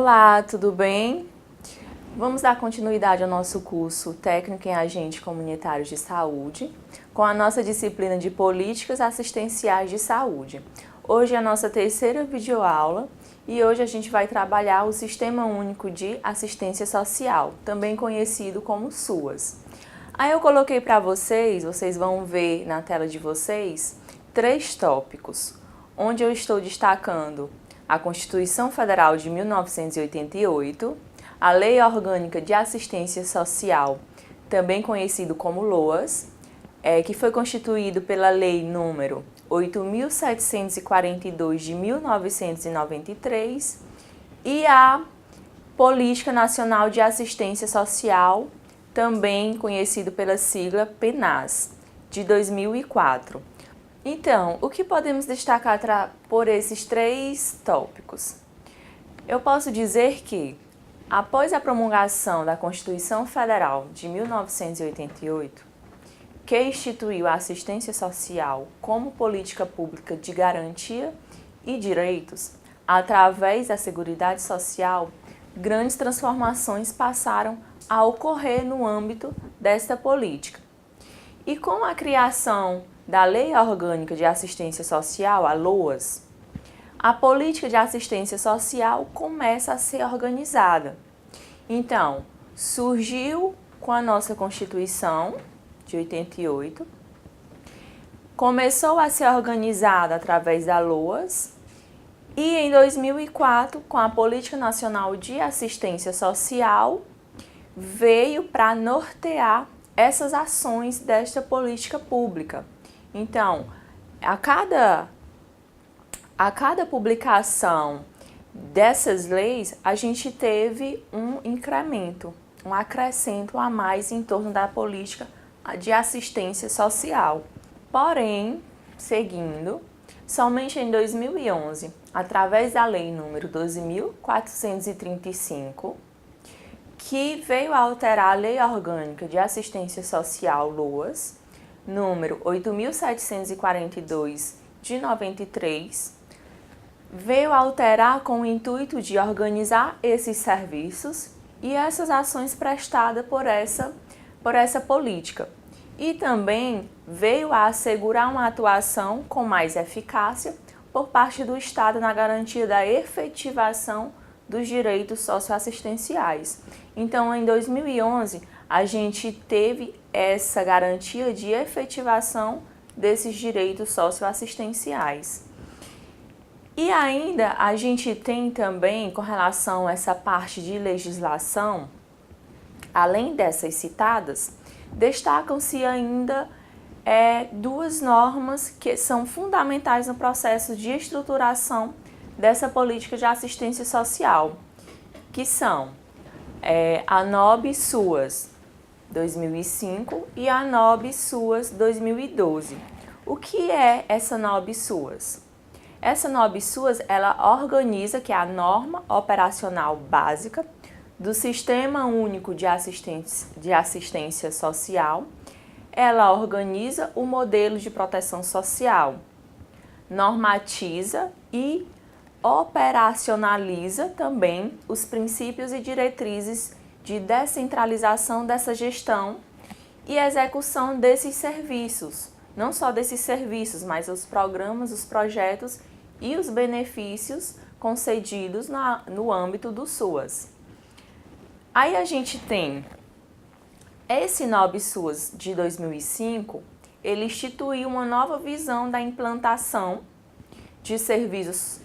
Olá, tudo bem? Vamos dar continuidade ao nosso curso Técnico em Agentes Comunitários de Saúde, com a nossa disciplina de Políticas Assistenciais de Saúde. Hoje é a nossa terceira videoaula e hoje a gente vai trabalhar o Sistema Único de Assistência Social, também conhecido como SUAS. Aí eu coloquei para vocês vão ver na tela de vocês, 3 tópicos, onde eu estou destacando a Constituição Federal de 1988, a Lei Orgânica de Assistência Social, também conhecido como LOAS, que foi constituído pela Lei número 8.742 de 1993, e a Política Nacional de Assistência Social, também conhecido pela sigla PNAS, de 2004. Então, o que podemos destacar por esses 3 tópicos? Eu posso dizer que, após a promulgação da Constituição Federal de 1988, que instituiu a assistência social como política pública de garantia e direitos, através da Seguridade Social, grandes transformações passaram a ocorrer no âmbito desta política. E com a criação da Lei Orgânica de Assistência Social, a LOAS, a política de assistência social começa a ser organizada. Então, surgiu com a nossa Constituição de 88, começou a ser organizada através da LOAS e em 2004, com a Política Nacional de Assistência Social, veio para nortear essas ações desta política pública. Então, a cada publicação dessas leis, a gente teve um incremento, um acrescento a mais em torno da política de assistência social. Porém, seguindo, somente em 2011, através da Lei número 12.435, que veio a alterar a Lei Orgânica de Assistência Social, LOAS, número 8.742 de 93, veio a alterar com o intuito de organizar esses serviços e essas ações prestadas por essa política. E também veio a assegurar uma atuação com mais eficácia por parte do Estado na garantia da efetivação dos direitos socioassistenciais. Então, em 2011, a gente teve essa garantia de efetivação desses direitos socioassistenciais. E ainda a gente tem também, com relação a essa parte de legislação, além dessas citadas, destacam-se ainda 2 normas que são fundamentais no processo de estruturação dessa política de assistência social, que são a NOB-SUAS 2005 e a NOB-SUAS 2012. O que é essa NOB-SUAS? Essa NOB-SUAS, ela organiza, que é a norma operacional básica do Sistema Único de Assistência Social. Ela organiza o modelo de proteção social, normatiza e operacionaliza também os princípios e diretrizes de descentralização dessa gestão e execução desses serviços. Não só desses serviços, mas os programas, os projetos e os benefícios concedidos no âmbito do SUAS. Aí a gente tem esse NOB-SUAS de 2005, ele instituiu uma nova visão da implantação de serviços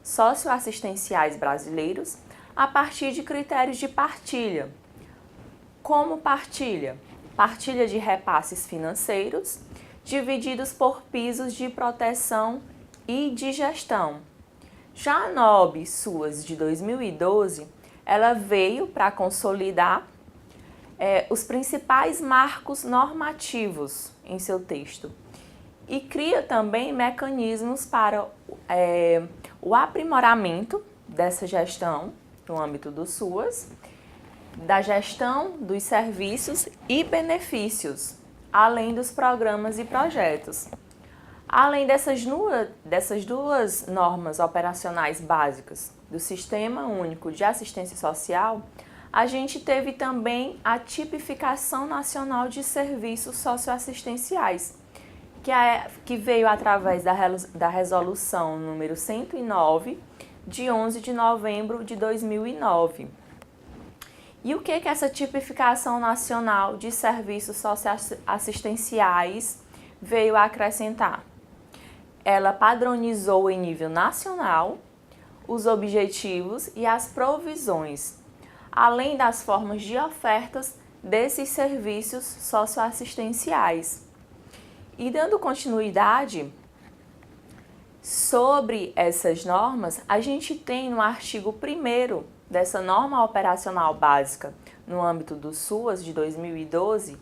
socioassistenciais brasileiros a partir de critérios de partilha. Como partilha? Partilha de repasses financeiros, divididos por pisos de proteção e de gestão. Já a NOB-SUAS de 2012, ela veio para consolidar os principais marcos normativos em seu texto e cria também mecanismos para o aprimoramento dessa gestão no âmbito do SUAS, da gestão dos serviços e benefícios, além dos programas e projetos. Além dessas duas normas operacionais básicas do Sistema Único de Assistência Social, a gente teve também a Tipificação Nacional de Serviços Socioassistenciais, que veio através da Resolução número 109, de 11 de novembro de 2009. E o que essa Tipificação Nacional de Serviços Socioassistenciais veio a acrescentar? Ela padronizou em nível nacional os objetivos e as provisões, além das formas de ofertas desses serviços socioassistenciais. E dando continuidade sobre essas normas, a gente tem no artigo 1º dessa norma operacional básica no âmbito do SUAS de 2012,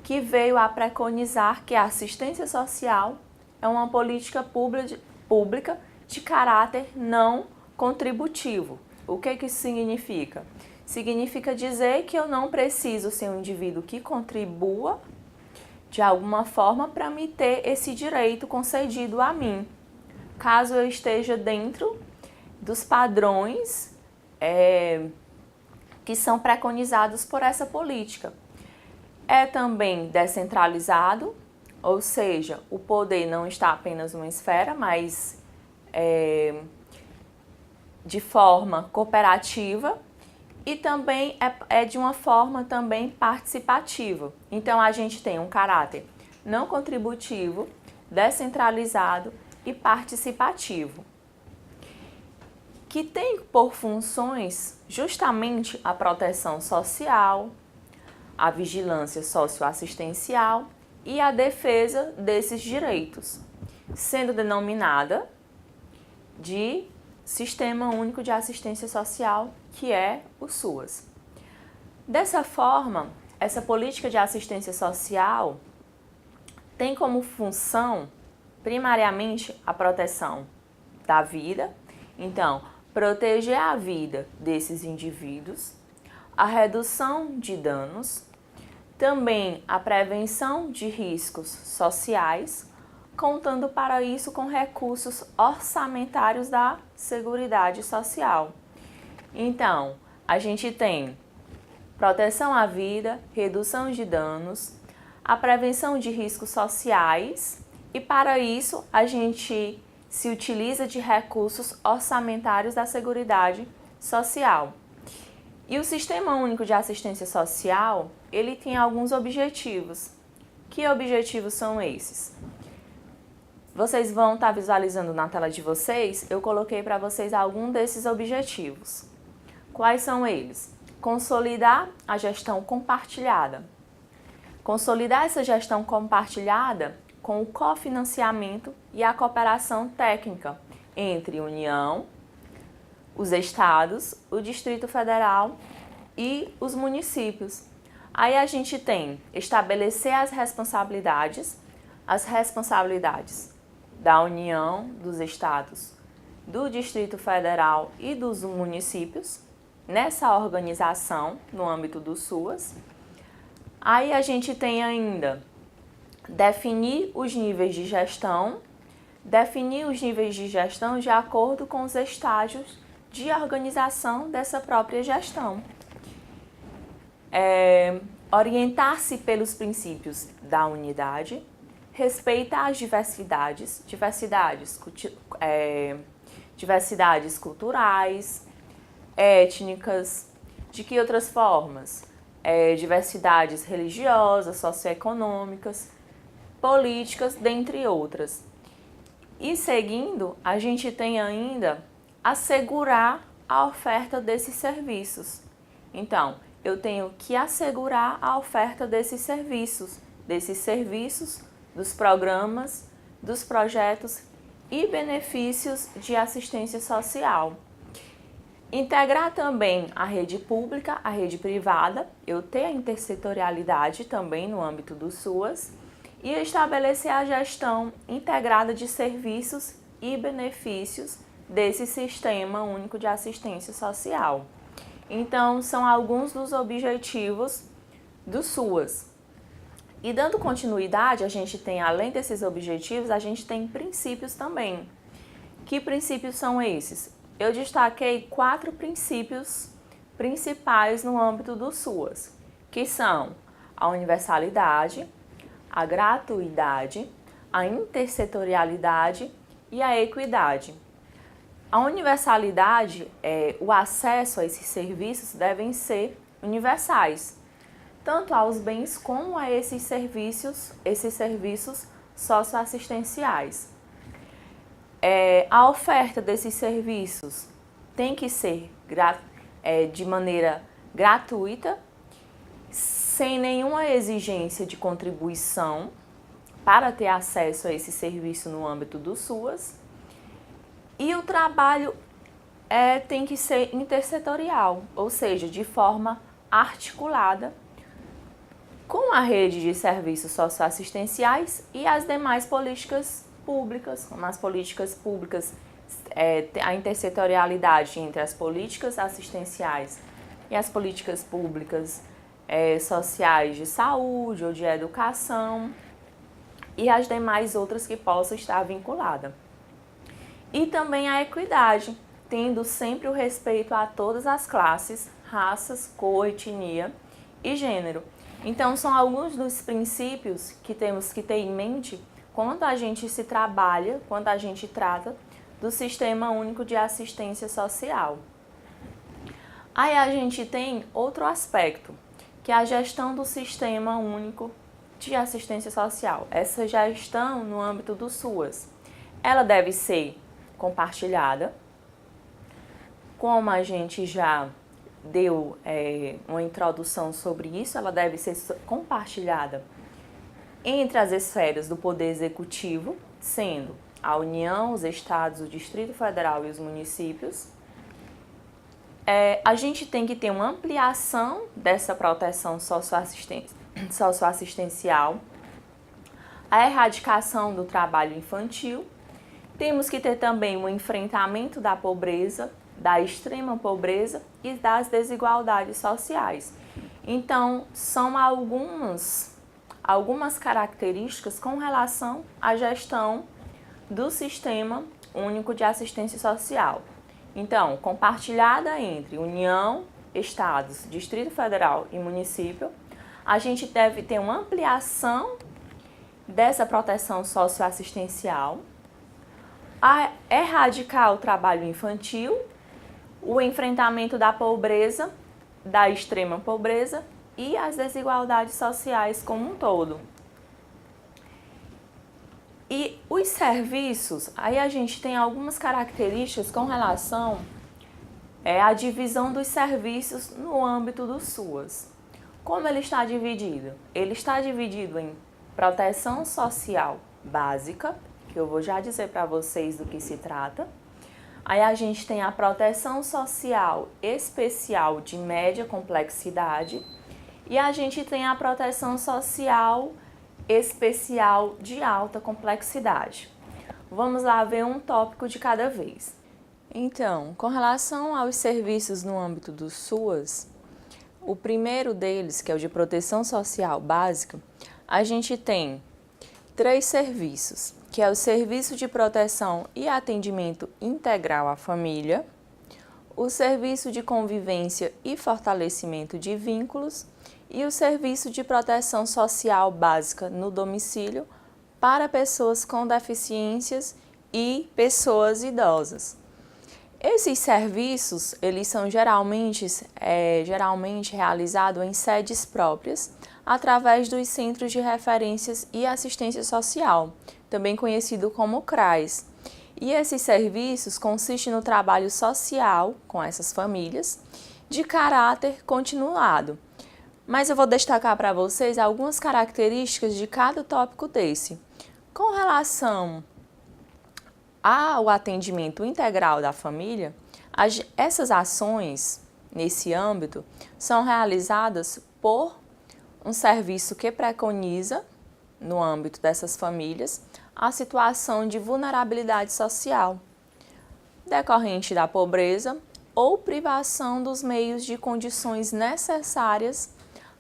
que veio a preconizar que a assistência social é uma política pública de caráter não contributivo. O que isso significa? Significa dizer que eu não preciso ser um indivíduo que contribua de alguma forma para me ter esse direito concedido a mim, caso eu esteja dentro dos padrões que são preconizados por essa política. É também descentralizado, ou seja, o poder não está apenas numa esfera, mas de forma cooperativa, e também é de uma forma também participativa. Então, a gente tem um caráter não contributivo, descentralizado e participativo, que tem por funções justamente a proteção social, a vigilância socioassistencial e a defesa desses direitos, sendo denominada de Sistema Único de Assistência Social, que é o SUAS. Dessa forma, essa política de assistência social tem como função, primariamente, a proteção da vida. Então, proteger a vida desses indivíduos, a redução de danos, também a prevenção de riscos sociais, contando para isso com recursos orçamentários da Seguridade Social. Então, a gente tem proteção à vida, redução de danos, a prevenção de riscos sociais, e para isso a gente se utiliza de recursos orçamentários da Seguridade Social. E o Sistema Único de Assistência Social, ele tem alguns objetivos. Que objetivos são esses? Vocês vão estar visualizando na tela de vocês, eu coloquei para vocês algum desses objetivos. Quais são eles? Consolidar a gestão compartilhada. Consolidar essa gestão compartilhada com o cofinanciamento e a cooperação técnica entre União, os estados, o Distrito Federal e os municípios. Aí a gente tem estabelecer as responsabilidades da União, dos estados, do Distrito Federal e dos municípios nessa organização no âmbito do SUAS. Aí a gente tem ainda definir os níveis de gestão de acordo com os estágios de organização dessa própria gestão. Orientar-se pelos princípios da unidade, respeitar as diversidades culturais, étnicas, de que outras formas? Diversidades religiosas, socioeconômicas, políticas, dentre outras. E seguindo, a gente tem ainda assegurar a oferta desses serviços. Então, eu tenho que assegurar a oferta desses serviços, dos programas, dos projetos e benefícios de assistência social. Integrar também a rede pública, a rede privada, eu ter a intersetorialidade também no âmbito do SUAS e estabelecer a gestão integrada de serviços e benefícios desse Sistema Único de Assistência Social. Então, são alguns dos objetivos do SUAS. E dando continuidade, a gente tem, além desses objetivos, a gente tem princípios também. Que princípios são esses? eu destaquei 4 princípios principais no âmbito do SUAS, que são a universalidade, a gratuidade, a intersetorialidade e a equidade. A universalidade, o acesso a esses serviços devem ser universais, tanto aos bens como a esses serviços socioassistenciais. A oferta desses serviços tem que ser de maneira gratuita, sem nenhuma exigência de contribuição para ter acesso a esse serviço no âmbito do SUAS. E o trabalho tem que ser intersetorial, ou seja, de forma articulada com a rede de serviços socioassistenciais e as demais políticas públicas, como as políticas públicas, a intersetorialidade entre as políticas assistenciais e as políticas públicas sociais de saúde ou de educação e as demais outras que possam estar vinculadas. E também a equidade, tendo sempre o respeito a todas as classes, raças, cor, etnia e gênero. Então, são alguns dos princípios que temos que ter em mente quando a gente se trabalha, quando a gente trata do Sistema Único de Assistência Social. Aí a gente tem outro aspecto, que é a gestão do Sistema Único de Assistência Social. Essa gestão no âmbito do SUAS, ela deve ser compartilhada, como a gente já deu uma introdução sobre isso, ela deve ser compartilhada entre as esferas do Poder Executivo, sendo a União, os Estados, o Distrito Federal e os municípios. A gente tem que ter uma ampliação dessa proteção socioassistencial, a erradicação do trabalho infantil. Temos que ter também um enfrentamento da pobreza, da extrema pobreza e das desigualdades sociais. Então, são algumas características com relação à gestão do Sistema Único de Assistência Social. Então, compartilhada entre União, Estados, Distrito Federal e município, a gente deve ter uma ampliação dessa proteção socioassistencial, a erradicar o trabalho infantil, o enfrentamento da pobreza, da extrema pobreza e as desigualdades sociais como um todo. E os serviços, aí a gente tem algumas características com relação à divisão dos serviços no âmbito do SUAS. Como ele está dividido? Ele está dividido em proteção social básica, que eu vou já dizer para vocês do que se trata. Aí a gente tem a proteção social especial de média complexidade e a gente tem a proteção social especial de alta complexidade. Vamos lá ver um tópico de cada vez. Então, com relação aos serviços no âmbito do SUAS, o primeiro deles, que é o de proteção social básica, a gente tem 3 serviços, que é o Serviço de Proteção e Atendimento Integral à Família, o Serviço de Convivência e Fortalecimento de Vínculos e o Serviço de Proteção Social Básica no Domicílio para pessoas com deficiências e pessoas idosas. Esses serviços, eles são geralmente realizados em sedes próprias, através dos Centros de Referências e Assistência Social, também conhecido como CRAS. E esses serviços consistem no trabalho social com essas famílias, de caráter continuado. Mas eu vou destacar para vocês algumas características de cada tópico desse. Com relação ao atendimento integral da família, essas ações nesse âmbito são realizadas por um serviço que preconiza, no âmbito dessas famílias, a situação de vulnerabilidade social, decorrente da pobreza ou privação dos meios de condições necessárias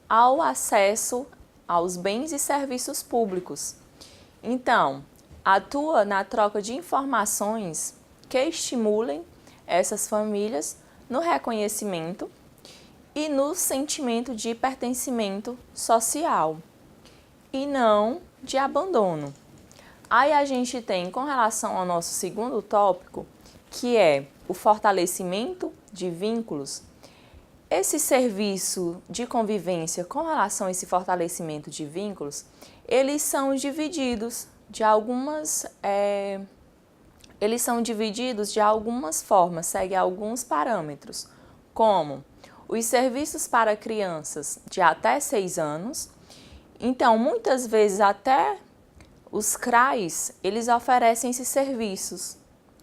ao acesso aos bens e serviços públicos. Então, atua na troca de informações que estimulem essas famílias no reconhecimento e no sentimento de pertencimento social e não de abandono. Aí a gente tem, com relação ao nosso segundo tópico, que é o fortalecimento de vínculos. Esse serviço de convivência com relação a esse fortalecimento de vínculos, eles são divididos de algumas formas, seguem alguns parâmetros, como os serviços para crianças de até 6 anos. Então, muitas vezes até os CRAs, eles oferecem esses serviços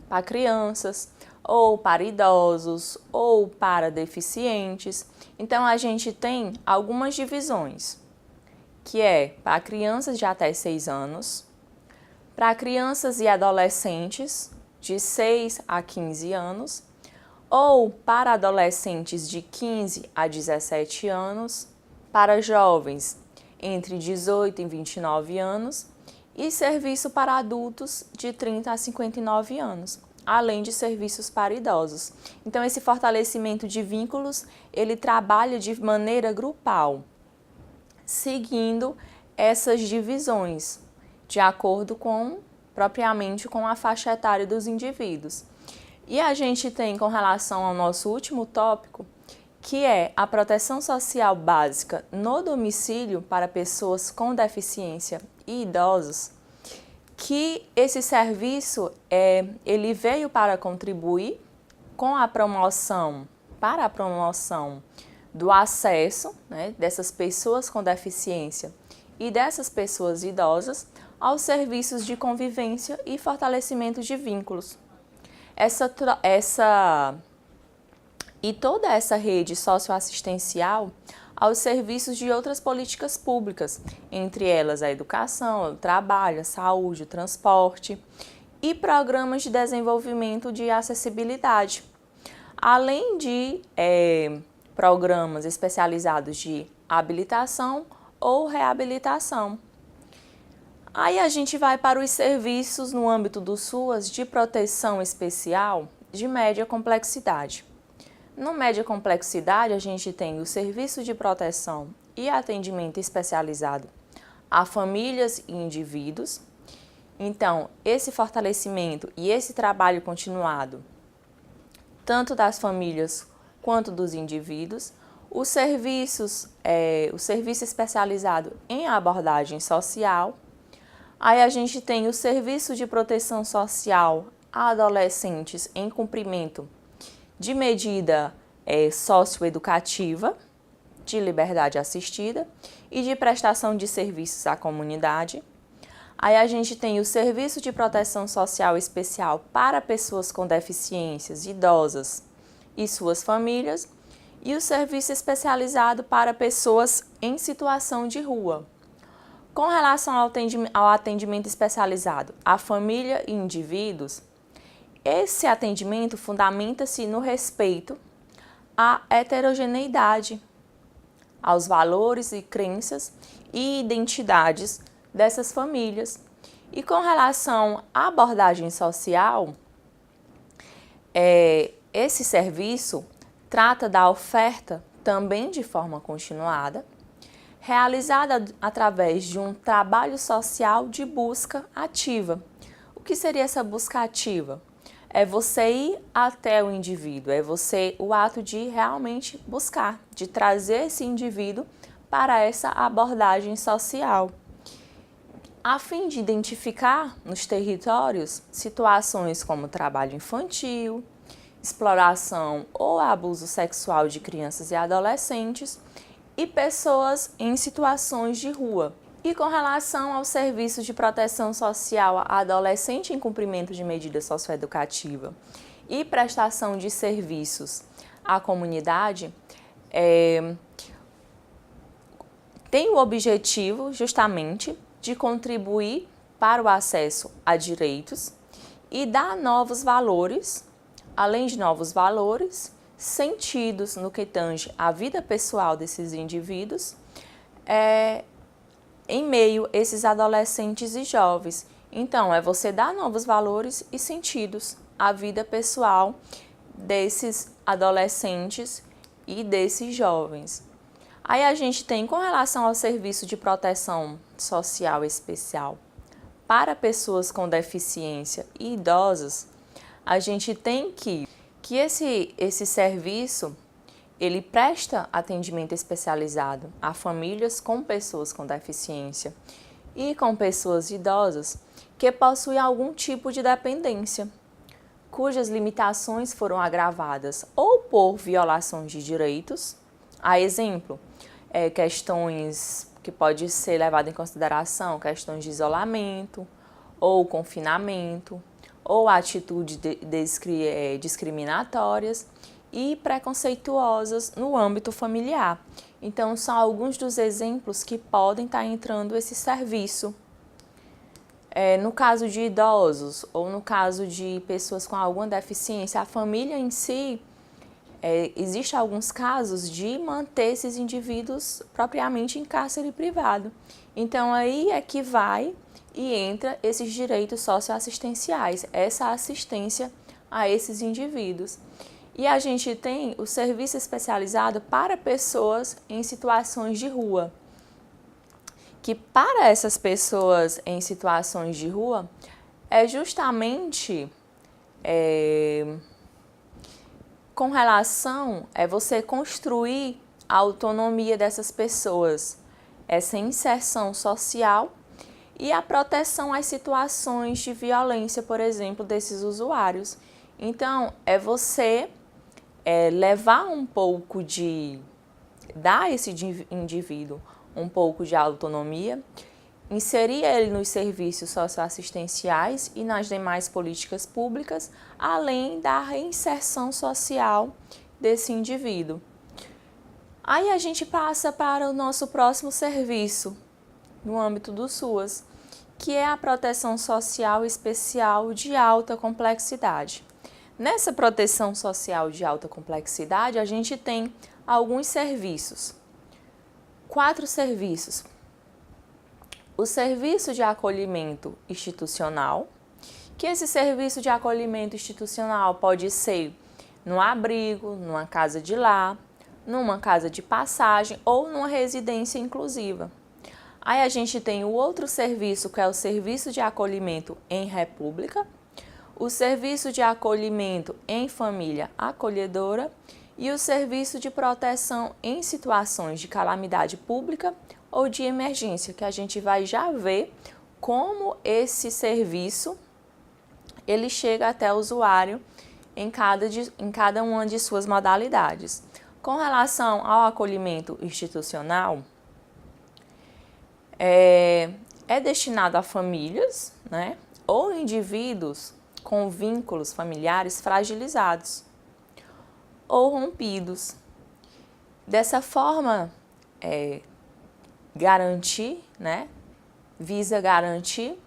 para crianças, ou para idosos, ou para deficientes. Então, a gente tem algumas divisões, que é para crianças de até 6 anos, para crianças e adolescentes de 6 a 15 anos, ou para adolescentes de 15 a 17 anos, para jovens entre 18 e 29 anos, e serviço para adultos de 30 a 59 anos, além de serviços para idosos. Então, esse fortalecimento de vínculos, ele trabalha de maneira grupal, seguindo essas divisões, de acordo propriamente com a faixa etária dos indivíduos. E a gente tem, com relação ao nosso último tópico, que é a proteção social básica no domicílio para pessoas com deficiência e idosos, que esse serviço ele veio para contribuir com a promoção, para a promoção do acesso, né, dessas pessoas com deficiência e dessas pessoas idosas aos serviços de convivência e fortalecimento de vínculos. E toda essa rede socioassistencial aos serviços de outras políticas públicas, entre elas a educação, o trabalho, a saúde, o transporte e programas de desenvolvimento de acessibilidade, além de programas especializados de habilitação ou reabilitação. Aí a gente vai para os serviços no âmbito do SUAS de proteção especial de média complexidade. No média complexidade, a gente tem o serviço de proteção e atendimento especializado a famílias e indivíduos. Então, esse fortalecimento e esse trabalho continuado, tanto das famílias quanto dos indivíduos, o serviço especializado em abordagem social. Aí a gente tem o serviço de proteção social a adolescentes em cumprimento de medida socioeducativa, de liberdade assistida e de prestação de serviços à comunidade. Aí a gente tem o serviço de proteção social especial para pessoas com deficiências, idosas e suas famílias, e o serviço especializado para pessoas em situação de rua. Com relação ao atendimento especializado à família e indivíduos, esse atendimento fundamenta-se no respeito à heterogeneidade, aos valores e crenças e identidades dessas famílias. E com relação à abordagem social, esse serviço trata da oferta também de forma continuada, realizada através de um trabalho social de busca ativa. O que seria essa busca ativa? É você ir até o indivíduo, o ato de realmente buscar, de trazer esse indivíduo para essa abordagem social, a fim de identificar nos territórios situações como trabalho infantil, exploração ou abuso sexual de crianças e adolescentes e pessoas em situações de rua. E com relação ao serviço de proteção social a adolescente em cumprimento de medida socioeducativa e prestação de serviços à comunidade, tem o objetivo justamente de contribuir para o acesso a direitos e dar novos valores, além de novos valores, sentidos no que tange à vida pessoal desses indivíduos, em meio a esses adolescentes e jovens. Então, é você dar novos valores e sentidos à vida pessoal desses adolescentes e desses jovens. Aí a gente tem, com relação ao serviço de proteção social especial para pessoas com deficiência e idosas, a gente tem que esse serviço ele presta atendimento especializado a famílias com pessoas com deficiência e com pessoas idosas que possuem algum tipo de dependência, cujas limitações foram agravadas ou por violações de direitos, a exemplo, questões que pode ser levada em consideração, questões de isolamento ou confinamento, ou atitudes discriminatórias e preconceituosas no âmbito familiar. Então, são alguns dos exemplos que podem estar entrando esse serviço. No caso de idosos ou no caso de pessoas com alguma deficiência, a família em si, existe alguns casos de manter esses indivíduos propriamente em cárcere privado. Então, aí é que vai e entra esses direitos socioassistenciais, essa assistência a esses indivíduos. E a gente tem o serviço especializado para pessoas em situações de rua, que para essas pessoas em situações de rua é justamente com relação você construir a autonomia dessas pessoas, essa inserção social e a proteção às situações de violência, por exemplo, desses usuários. Então, você levar um pouco dar a esse indivíduo um pouco de autonomia, inserir ele nos serviços socioassistenciais e nas demais políticas públicas, além da reinserção social desse indivíduo. Aí a gente passa para o nosso próximo serviço, no âmbito do SUAS, que é a proteção social especial de alta complexidade. Nessa proteção social de alta complexidade, a gente tem alguns serviços. 4 serviços. O serviço de acolhimento institucional, que esse serviço de acolhimento institucional pode ser num abrigo, numa casa de lar, numa casa de passagem ou numa residência inclusiva. Aí a gente tem o outro serviço, que é o serviço de acolhimento em república, o serviço de acolhimento em família acolhedora e o serviço de proteção em situações de calamidade pública ou de emergência, que a gente vai já ver como esse serviço ele chega até o usuário em cada uma de suas modalidades. Com relação ao acolhimento institucional, é destinado a famílias, né, ou indivíduos com vínculos familiares fragilizados ou rompidos. Dessa forma, visa garantir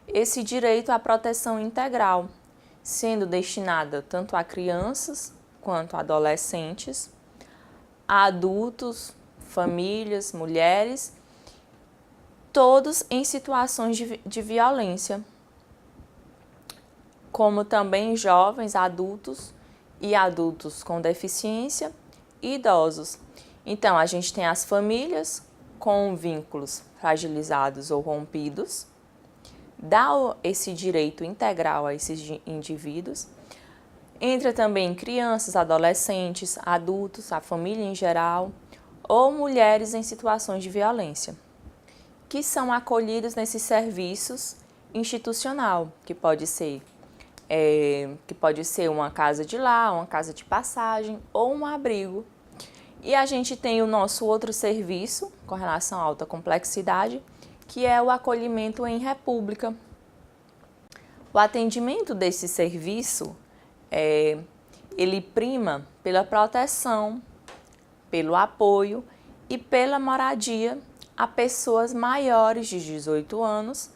esse direito à proteção integral, sendo destinada tanto a crianças quanto a adolescentes, a adultos, famílias, mulheres, todos em situações de violência, como também jovens, adultos e adultos com deficiência e idosos. Então, a gente tem as famílias com vínculos fragilizados ou rompidos, dá esse direito integral a esses indivíduos. Entra também crianças, adolescentes, adultos, a família em geral, ou mulheres em situações de violência, que são acolhidos nesses serviços institucional, que pode ser uma casa de lar, uma casa de passagem ou um abrigo. E a gente tem o nosso outro serviço com relação à alta complexidade, que é o acolhimento em república. O atendimento desse serviço, ele prima pela proteção, pelo apoio e pela moradia a pessoas maiores de 18 anos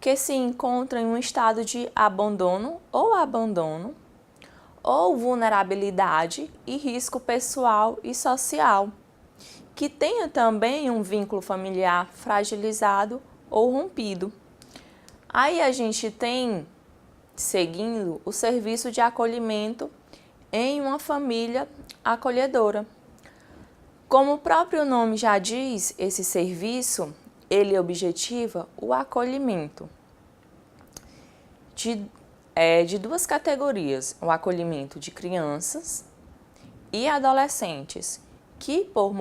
que se encontram em um estado de abandono ou vulnerabilidade e risco pessoal e social, que tenha também um vínculo familiar fragilizado ou rompido. Aí a gente tem, seguindo, o serviço de acolhimento em uma família acolhedora. Como o próprio nome já diz, esse serviço, ele objetiva o acolhimento de duas categorias, o acolhimento de crianças e adolescentes, que por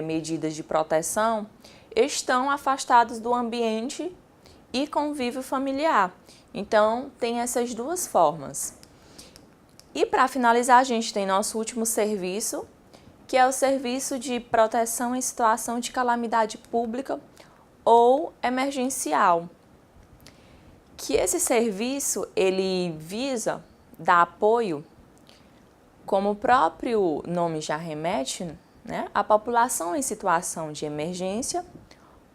medidas de proteção estão afastados do ambiente e convívio familiar. Então, tem essas duas formas. E para finalizar, a gente tem nosso último serviço, que é o serviço de proteção em situação de calamidade pública ou emergencial. Que esse serviço, ele visa dar apoio, como o próprio nome já remete, né, à população em situação de emergência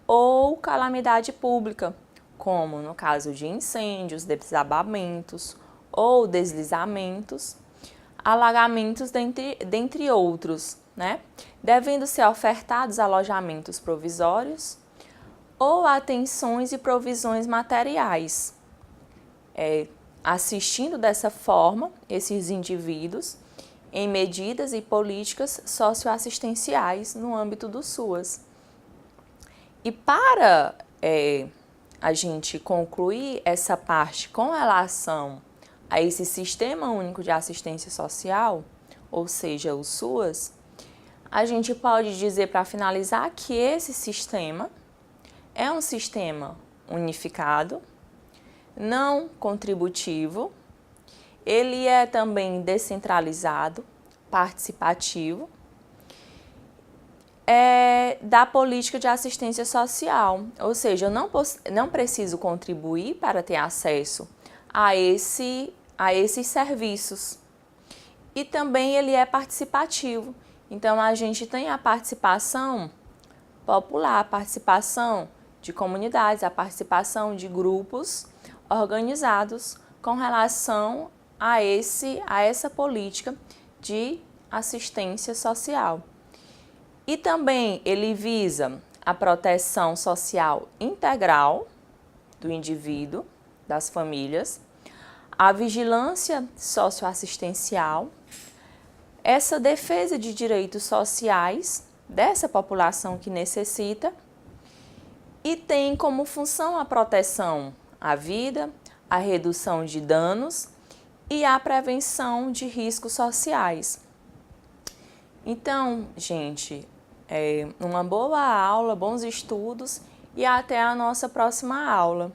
ou calamidade pública, como no caso de incêndios, desabamentos ou deslizamentos, alagamentos, dentre outros, né? Devendo ser ofertados alojamentos provisórios ou atenções e provisões materiais, assistindo dessa forma esses indivíduos em medidas e políticas socioassistenciais no âmbito do SUAS. E para a gente concluir essa parte com relação a esse Sistema Único de Assistência Social, ou seja, o SUAS, a gente pode dizer, para finalizar, que esse sistema é um sistema unificado, não contributivo, ele é também descentralizado, participativo, da política de assistência social, ou seja, eu não preciso contribuir para ter acesso a esses serviços. E também ele é participativo, então a gente tem a participação popular, a participação de comunidades, a participação de grupos organizados com relação a essa política de assistência social. E também ele visa a proteção social integral do indivíduo, das famílias, a vigilância socioassistencial, essa defesa de direitos sociais dessa população que necessita, e tem como função a proteção à vida, a redução de danos e a prevenção de riscos sociais. Então, gente, uma boa aula, bons estudos e até a nossa próxima aula.